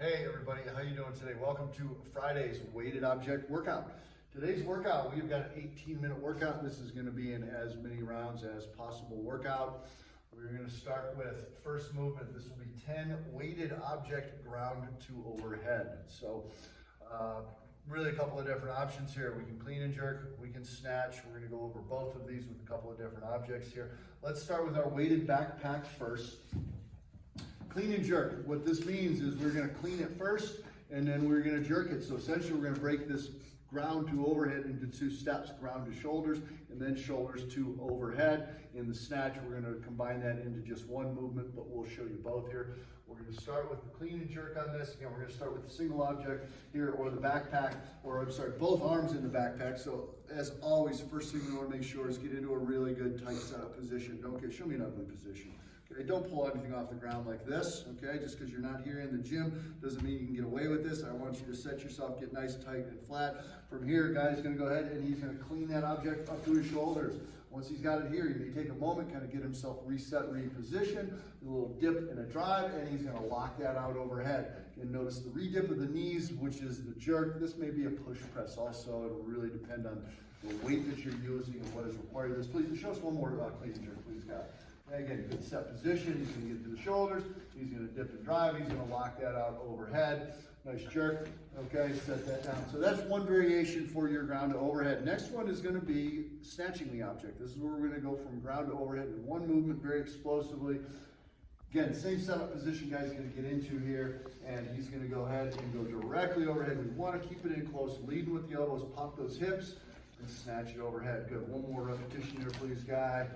Hey everybody, how you doing today? Welcome to Friday's weighted object workout. Today's workout, we've got an 18-minute workout. This is going to be in as many rounds as possible workout. We're going to start with first movement. This will be 10 weighted object ground to overhead. So really a couple of different options here. We can clean and jerk, we can snatch. We're going to go over both of these with a couple of different objects here. Let's start with our weighted backpack first. Clean and jerk. What this means is we're going to clean it first and then we're going to jerk it. So essentially we're going to break this ground to overhead into two steps, ground to shoulders and then shoulders to overhead. In the snatch we're going to combine that into just one movement, but we'll show you both here. We're going to start with the clean and jerk on this. Again, we're going to start with the single object here, or the backpack, or I'm sorry, both arms in the backpack. So as always, first thing we want to make sure is get into a really good tight setup position. Don't show me an ugly position. Okay, don't pull anything off the ground like this, okay? Just because you're not here in the gym doesn't mean you can get away with this. I want you to set yourself, get nice, tight, and flat. From here, guy's gonna go ahead and he's gonna clean that object up to his shoulders. Once he's got it here, he may take a moment, kind of get himself reset, reposition, a little dip and a drive, and he's gonna lock that out overhead. And notice the re-dip of the knees, which is the jerk. This may be a push press also. It'll really depend on the weight that you're using and what is required of this. Please, show us one more clean and jerk, please, guy. Again, good set position. He's going to get to the shoulders. He's going to dip and drive. He's going to lock that out overhead. Nice jerk. Okay, set that down. So that's one variation for your ground to overhead. Next one is going to be snatching the object. This is where we're going to go from ground to overhead in one movement very explosively. Again, same setup position guy's going to get into here, and he's going to go ahead and go directly overhead. We want to keep it in close, leading with the elbows, pop those hips, and snatch it overhead. Good. One more repetition here, please, guy.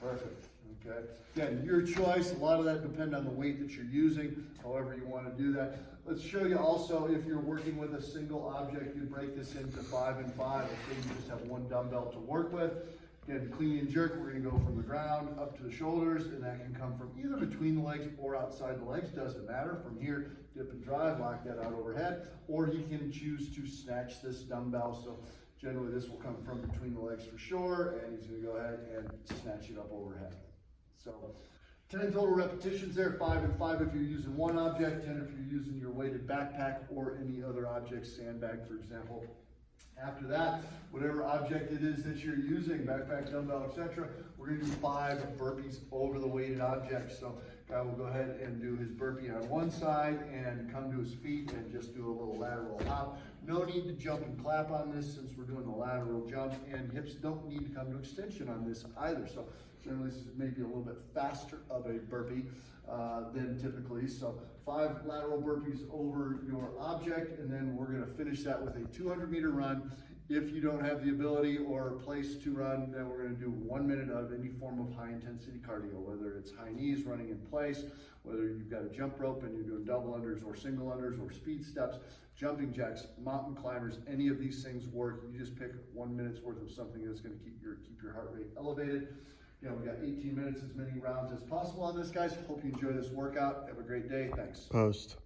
Perfect, okay. Again, your choice. A lot of that depends on the weight that you're using, however you want to do that. Let's show you also, if you're working with a single object, you break this into 5 and 5. Let's say you just have one dumbbell to work with. Again, clean and jerk, we're going to go from the ground up to the shoulders, and that can come from either between the legs or outside the legs, doesn't matter. From here, dip and drive, lock that out overhead, or you can choose to snatch this dumbbell. So generally, this will come from between the legs for sure, and he's going to go ahead and snatch it up overhead. So 10 total repetitions there, 5 and 5 if you're using one object, 10 if you're using your weighted backpack or any other object, sandbag, for example. After that, whatever object it is that you're using, backpack, dumbbell, etc., we're going to do 5 burpees over the weighted object. So guy will go ahead and do his burpee on one side and come to his feet and just do a little lateral hop. No need to jump and clap on this since we're doing the lateral jump, and hips don't need to come to extension on this either. So generally this is maybe a little bit faster of a burpee than typically. So 5 lateral burpees over your object, and then we're going to finish that with a 200-meter run. If you don't have the ability or place to run, then we're going to do 1 minute of any form of high-intensity cardio, whether it's high knees, running in place, whether you've got a jump rope and you're doing double unders or single unders or speed steps, jumping jacks, mountain climbers, any of these things work. You just pick 1 minute's worth of something that's going to keep your heart rate elevated. You know, we got 18 minutes, as many rounds as possible on this, guys. Hope you enjoy this workout. Have a great day. Thanks. Post.